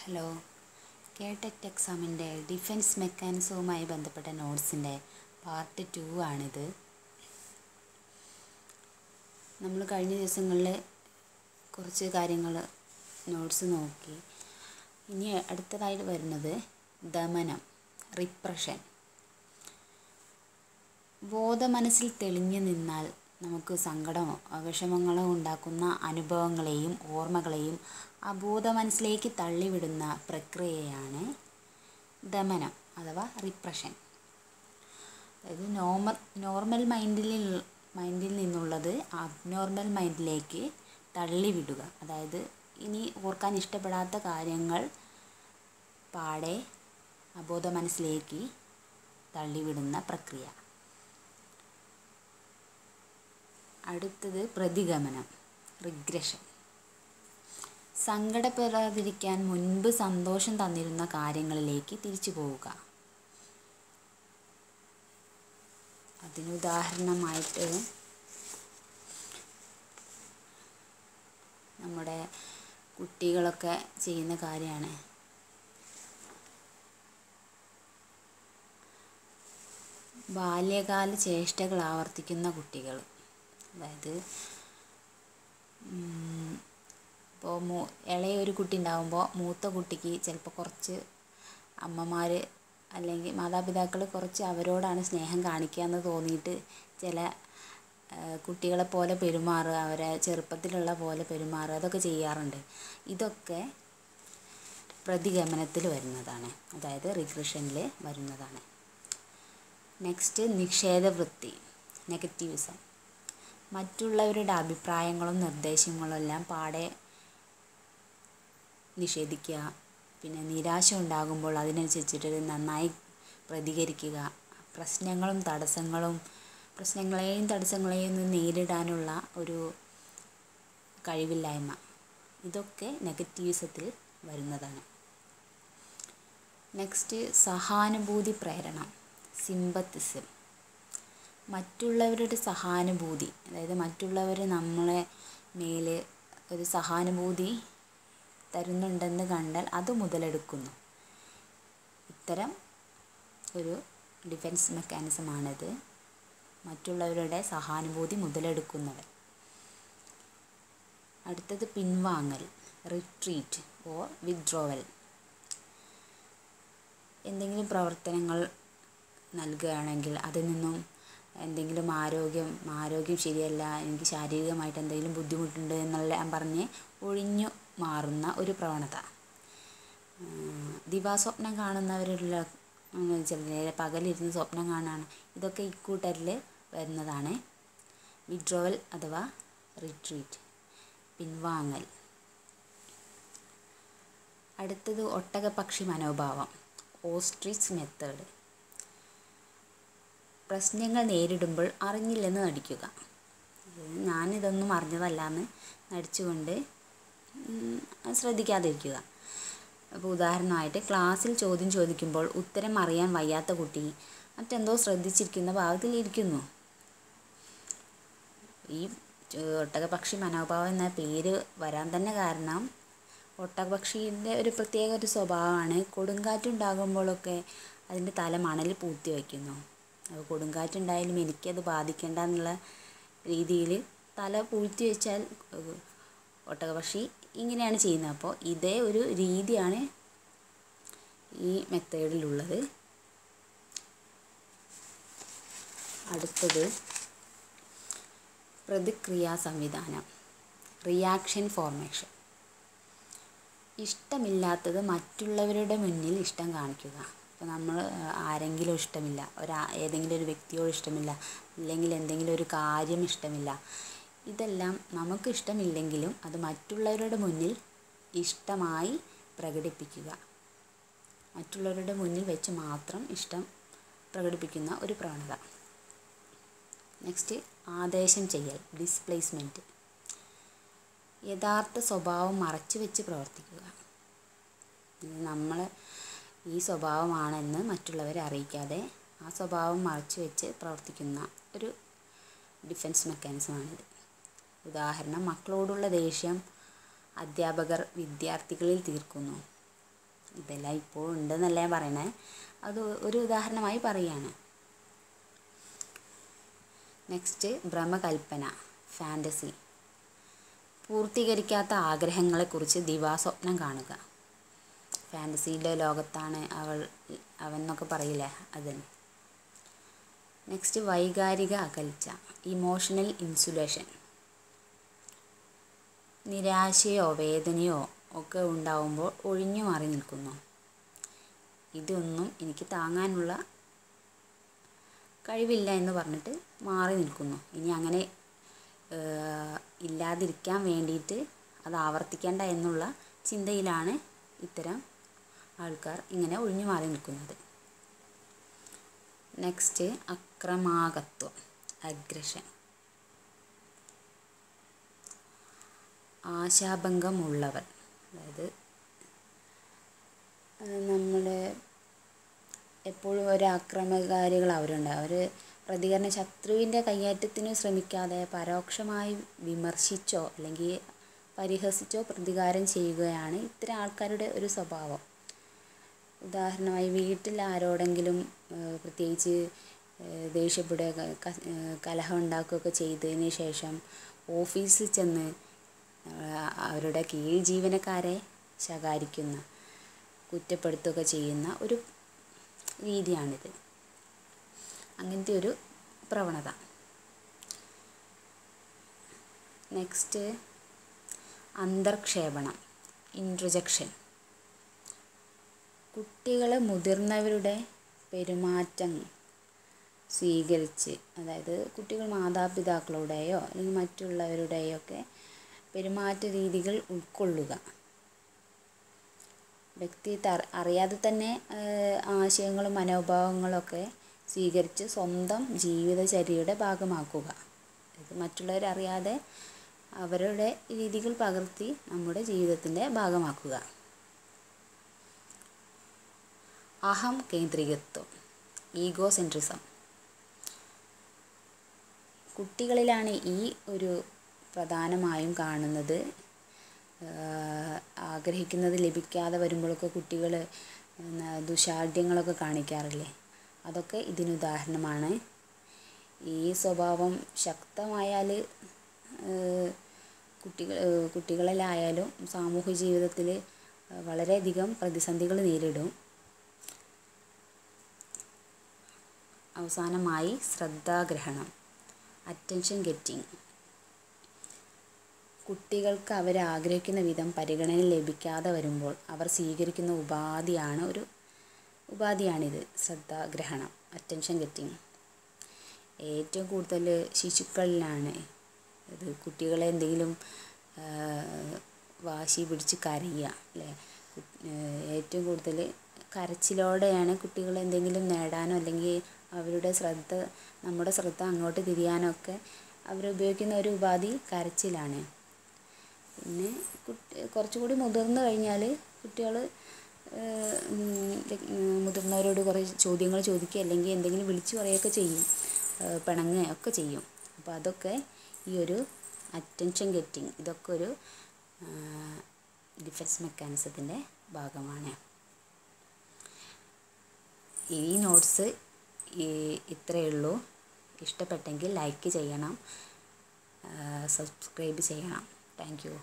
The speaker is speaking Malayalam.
ഹലോ, കേടെറ്റ് എക്സാമിൻ്റെ ഡിഫൻസ് മെക്കാനിസവുമായി ബന്ധപ്പെട്ട നോട്ട്സിൻ്റെ പാർട്ട് 2 ആണിത്. നമ്മൾ കഴിഞ്ഞ ദിവസങ്ങളിൽ കുറച്ച് കാര്യങ്ങൾ നോട്ട്സ് നോക്കി. ഇനി അടുത്തതായിട്ട് വരുന്നത് ദമനം, റിപ്രഷൻ. ബോധമനസ്സിൽ തെളിഞ്ഞു നിന്നാൽ നമുക്ക് സങ്കടമോ വിഷമങ്ങളോ ഉണ്ടാക്കുന്ന അനുഭവങ്ങളെയും ഓർമ്മകളെയും അബോധ മനസ്സിലേക്ക് തള്ളിവിടുന്ന പ്രക്രിയയാണ് ദമനം അഥവാ റിപ്രഷൻ. അതായത് നോർമൽ മൈൻഡിൽ നിന്നുള്ളത് അബ്നോർമൽ മൈൻഡിലേക്ക് തള്ളിവിടുക. അതായത് ഇനി ഓർക്കാൻ ഇഷ്ടപ്പെടാത്ത കാര്യങ്ങൾ പാടെ അബോധ മനസ്സിലേക്ക് തള്ളിവിടുന്ന പ്രക്രിയ. അടുത്തത് പ്രതിഗമനം, റിഗ്രഷൻ. സങ്കടപ്പെടാതിരിക്കാൻ മുൻപ് സന്തോഷം തന്നിരുന്ന കാര്യങ്ങളിലേക്ക് തിരിച്ചു പോവുക. അതിനുദാഹരണമായിട്ട് നമ്മുടെ കുട്ടികളൊക്കെ ചെയ്യുന്ന കാര്യമാണ്. ബാല്യകാല ചേഷ്ടകൾ ആവർത്തിക്കുന്ന കുട്ടികൾ. അതായത് ഇപ്പോൾ ഇളയൊരു കുട്ടി ഉണ്ടാകുമ്പോൾ മൂത്ത കുട്ടിക്ക് ചിലപ്പോൾ കുറച്ച് അമ്മമാർ അല്ലെങ്കിൽ മാതാപിതാക്കൾ കുറച്ച് അവരോടാണ് സ്നേഹം കാണിക്കുക എന്ന് തോന്നിയിട്ട് ചില കുട്ടികളെ പോലെ പെരുമാറുക, അവരെ ചെറുപ്പത്തിലുള്ള പോലെ പെരുമാറുക, അതൊക്കെ ചെയ്യാറുണ്ട്. ഇതൊക്കെ പ്രതിഗമനത്തിൽ വരുന്നതാണ്, അതായത് റിഗ്രഷനിൽ വരുന്നതാണ്. നെക്സ്റ്റ്, നിഷേധവൃത്തി, നെഗറ്റീവിസം. മറ്റുള്ളവരുടെ അഭിപ്രായങ്ങളും നിർദ്ദേശങ്ങളും എല്ലാം പാടെ നിഷേധിക്കുക. പിന്നെ നിരാശ ഉണ്ടാകുമ്പോൾ അതിനനുസരിച്ചിട്ട് നന്നായി പ്രതികരിക്കുക. പ്രശ്നങ്ങളെയും തടസ്സങ്ങളെയും നേരിടാനുള്ള ഒരു കഴിവില്ലായ്മ. ഇതൊക്കെ നെഗറ്റീവിസത്തിൽ വരുന്നതാണ്. നെക്സ്റ്റ്, സഹാനുഭൂതി പ്രേരണം, സിമ്പത്തിസം. മറ്റുള്ളവരുടെ സഹാനുഭൂതി, അതായത് മറ്റുള്ളവർ നമ്മളെ മേൽ ഒരു സഹാനുഭൂതി തരുന്നുണ്ടെന്ന് കണ്ടാൽ അത് മുതലെടുക്കുന്നു. ഇത്തരം ഒരു ഡിഫൻസ് മെക്കാനിസമാണിത്, മറ്റുള്ളവരുടെ സഹാനുഭൂതി മുതലെടുക്കുന്നവർ. അടുത്തത് പിൻവാങ്ങൽ, റിട്രീറ്റ് ഓർ വിത്ഡ്രോവൽ. എന്തെങ്കിലും പ്രവർത്തനങ്ങൾ നൽകുകയാണെങ്കിൽ അതിൽ നിന്നും എന്തെങ്കിലും ആരോഗ്യം ശരിയല്ല, എനിക്ക് ശാരീരികമായിട്ട് എന്തെങ്കിലും ബുദ്ധിമുട്ടുണ്ട് എന്നെല്ലാം പറഞ്ഞ് ഒഴിഞ്ഞു മാറുന്ന ഒരു പ്രവണത. ദിവാസ്വപ്നം കാണുന്നവരുള്ള ചില പകലിരുന്ന് സ്വപ്നം കാണാണ്. ഇതൊക്കെ ഇക്കൂട്ടരിൽ വരുന്നതാണ്. വിഡ്രോവൽ അഥവാ റിട്രീറ്റ്, പിൻവാങ്ങൽ. അടുത്തത് ഒട്ടകപക്ഷി മനോഭാവം, ഓസ്ട്രിച്ച് മെത്തേഡ്. പ്രശ്നങ്ങൾ നേരിടുമ്പോൾ അറിഞ്ഞില്ലെന്ന് നടിക്കുക. ഞാനിതൊന്നും അറിഞ്ഞതല്ലാന്ന് നടിച്ചുകൊണ്ട് ശ്രദ്ധിക്കാതിരിക്കുക. അപ്പോൾ ഉദാഹരണമായിട്ട് ക്ലാസ്സിൽ ചോദ്യം ചോദിക്കുമ്പോൾ ഉത്തരം അറിയാൻ വയ്യാത്ത കുട്ടി മറ്റെന്തോ ശ്രദ്ധിച്ചിരിക്കുന്ന ഭാഗത്തിലിരിക്കുന്നു. ഈ ഒട്ടകപക്ഷി മനോഭാവം എന്ന പേര് വരാൻ തന്നെ കാരണം ഒട്ടകപക്ഷീൻ്റെ ഒരു പ്രത്യേക ഒരു സ്വഭാവമാണ്. കൊടുങ്കാറ്റുണ്ടാകുമ്പോഴൊക്കെ അതിൻ്റെ തല മണലിൽ പൂഴ്ത്തി വയ്ക്കുന്നു. അപ്പോൾ കൊടുങ്കാറ്റുണ്ടായാലും എനിക്കത് ബാധിക്കേണ്ട എന്നുള്ള രീതിയിൽ തല പൂഴ്ത്തി വെച്ചാൽ ഒട്ടകപക്ഷി ഇങ്ങനെയാണ് ചെയ്യുന്നത്. അപ്പോൾ ഇതേ ഒരു രീതിയാണ് ഈ മെത്തേഡിലുള്ളത്. അടുത്തത് പ്രതിക്രിയാ സംവിധാനം, റിയാക്ഷൻ ഫോർമേഷൻ. ഇഷ്ടമില്ലാത്തത് മറ്റുള്ളവരുടെ മുന്നിൽ ഇഷ്ടം കാണിക്കുക. ഇപ്പോൾ നമ്മൾ ആരെങ്കിലും ഇഷ്ടമില്ല, ഏതെങ്കിലും ഒരു വ്യക്തിയോട് ഇഷ്ടമില്ല, അല്ലെങ്കിൽ എന്തെങ്കിലും ഒരു കാര്യം ഇഷ്ടമില്ല, ഇതെല്ലാം നമുക്ക് ഇഷ്ടമില്ലെങ്കിലും അത് മറ്റുള്ളവരുടെ മുന്നിൽ ഇഷ്ടമായി പ്രകടിപ്പിക്കുക. മറ്റുള്ളവരുടെ മുന്നിൽ വെച്ച് മാത്രം ഇഷ്ടം പ്രകടിപ്പിക്കുന്ന ഒരു പ്രവണത. നെക്സ്റ്റ്, ആദേശം ചെയ്യൽ, ഡിസ്പ്ലേസ്മെൻറ്റ്. യഥാർത്ഥ സ്വഭാവം മറച്ചു വെച്ച് പ്രവർത്തിക്കുക. നമ്മൾ ഈ സ്വഭാവമാണെന്ന് മറ്റുള്ളവരെ അറിയിക്കാതെ ആ സ്വഭാവം മറച്ചു വെച്ച് പ്രവർത്തിക്കുന്ന ഒരു ഡിഫൻസ് മെക്കാനിസമാണിത്. ഉദാഹരണം, മക്കളോടുള്ള ദേഷ്യം അധ്യാപകർ വിദ്യാർത്ഥികളിൽ തീർക്കുന്നു. ഇതെല്ലാം ഇപ്പോൾ ഉണ്ടെന്നല്ല ഞാൻ പറയണേ, അത് ഒരു ഉദാഹരണമായി പറയുകയാണ്. Next ഭ്രമകൽപ്പന, fantasy. പൂർത്തീകരിക്കാത്ത ആഗ്രഹങ്ങളെക്കുറിച്ച് ദിവാസ്വപ്നം കാണുക. ഫാൻറ്റസിയുടെ ലോകത്താണ് അവൻ എന്നൊക്കെ പറയില്ലേ, അതിന്. നെക്സ്റ്റ് വൈകാരിക അകൽച്ച, ഇമോഷണൽ ഇൻസുലേഷൻ. നിരാശയോ വേദനയോ ഒക്കെ ഉണ്ടാവുമ്പോൾ ഒഴിഞ്ഞു മാറി നിൽക്കുന്നു. ഇതൊന്നും എനിക്ക് താങ്ങാനുള്ള കഴിവില്ല എന്ന് പറഞ്ഞിട്ട് മാറി നിൽക്കുന്നു. ഇനി അങ്ങനെ ഇല്ലാതിരിക്കാൻ വേണ്ടിയിട്ട് അത് ആവർത്തിക്കേണ്ട എന്നുള്ള ചിന്തയിലാണ് ഇത്തരം ആൾക്കാർ ഇങ്ങനെ ഒഴിഞ്ഞു മാറി നിൽക്കുന്നത്. Next അക്രമാകത്വം, aggression. ആശാഭംഗമുള്ളവർ, അതായത് നമ്മുടെ എപ്പോഴും ഒരു ആക്രമണകാരികൾ അവരുണ്ട്. അവർ ശത്രുവിൻ്റെ കയ്യേറ്റത്തിന് ശ്രമിക്കാതെ പരോക്ഷമായി വിമർശിച്ചോ അല്ലെങ്കിൽ പരിഹസിച്ചോ പ്രതികാരം ചെയ്യുകയാണ് ഇത്തരം ആൾക്കാരുടെ ഒരു സ്വഭാവം. ഉദാഹരണമായി വീട്ടിൽ ആരോടെങ്കിലും പ്രത്യേകിച്ച് ദേഷ്യപ്പെടുക, കലഹം ഉണ്ടാക്കുകയൊക്കെ ചെയ്തതിന് ശേഷം ഓഫീസിൽ ചെന്ന് അവരുടെ കീഴ് ജീവനക്കാരെ ശകാരിക്കുന്ന, കുറ്റപ്പെടുത്തുകയൊക്കെ ചെയ്യുന്ന ഒരു രീതിയാണിത്. അങ്ങനത്തെ ഒരു പ്രവണത. നെക്സ്റ്റ് അന്തർക്ഷേപണം, ഇൻട്രജക്ഷൻ. കുട്ടികൾ മുതിർന്നവരുടെ പെരുമാറ്റം സ്വീകരിച്ച്, അതായത് കുട്ടികൾ മാതാപിതാക്കളുടെയോ അല്ലെങ്കിൽ മറ്റുള്ളവരുടെയോ ഒക്കെ പെരുമാറ്റ രീതികൾ ഉൾക്കൊള്ളുക. വ്യക്തി അറിയാതെ തന്നെ ആശയങ്ങളും മനോഭാവങ്ങളൊക്കെ സ്വീകരിച്ച് സ്വന്തം ജീവിതചര്യയുടെ ഭാഗമാക്കുക. ഇത് മറ്റുള്ളവരറിയാതെ അവരുടെ രീതികൾ പകർത്തി നമ്മുടെ ജീവിതത്തിൻ്റെ ഭാഗമാക്കുക. അഹം കേന്ദ്രീകൃതത്വം, ഈഗോസെൻട്രിസം. കുട്ടികളിലാണ് ഈ ഒരു പ്രധാനമായും കാണുന്നത്. ആഗ്രഹിക്കുന്നത് ലഭിക്കാതെ വരുമ്പോഴൊക്കെ കുട്ടികൾ ദുശാഠ്യങ്ങളൊക്കെ കാണിക്കാറില്ലേ, അതൊക്കെ ഇതിനുദാഹരണമാണ്. ഈ സ്വഭാവം ശക്തമായാൽ കുട്ടികളിലായാലും സാമൂഹ്യ ജീവിതത്തിൽ വളരെയധികം പ്രതിസന്ധികൾ നേരിടും. അവസാനമായി ശ്രദ്ധാഗ്രഹണം, അറ്റൻഷൻ ഗെറ്റിംഗ്. കുട്ടികൾക്ക് അവർ ആഗ്രഹിക്കുന്ന വിധം പരിഗണന ലഭിക്കാതെ വരുമ്പോൾ അവർ സ്വീകരിക്കുന്ന ഉപാധിയാണിത്, ശ്രദ്ധാഗ്രഹണം, അറ്റൻഷൻ ഗെറ്റിംഗ്. ഏറ്റവും കൂടുതൽ ശിശുക്കളിലാണ് ഇത്. കുട്ടികളെ എന്തെങ്കിലും വാശി പിടിച്ച് കരയുക അല്ലേ, ഏറ്റവും കൂടുതൽ കരച്ചിലോടെയാണ് കുട്ടികൾ എന്തെങ്കിലും നേടാനോ അല്ലെങ്കിൽ നമ്മുടെ ശ്രദ്ധ അങ്ങോട്ട് തിരിയാനൊക്കെ അവരുപയോഗിക്കുന്ന ഒരു ഉപാധി കരച്ചിലാണ്. പിന്നെ കുറച്ചുകൂടി മുതിർന്നു കഴിഞ്ഞാൽ കുട്ടികൾ മുതിർന്നവരോട് കുറേ ചോദ്യങ്ങൾ ചോദിക്കുക അല്ലെങ്കിൽ എന്തെങ്കിലും വിളിച്ചു പറയുകയൊക്കെ ചെയ്യും, പിണങ്ങുകയൊക്കെ ചെയ്യും. അപ്പോൾ അതൊക്കെ ഈ ഒരു അറ്റൻഷൻ ഗെറ്റിംഗ്, ഇതൊക്കെ ഒരു ഡിഫെൻസ് മെക്കാനിസത്തിൻ്റെ ഭാഗമാണ്. ഈ നോട്ട്സ് ഇത്രയേ ഉള്ളൂ. ഇഷ്ടപ്പെട്ടെങ്കിൽ ലൈക്ക് ചെയ്യണം, സബ്സ്ക്രൈബ് ചെയ്യണം. Thank you.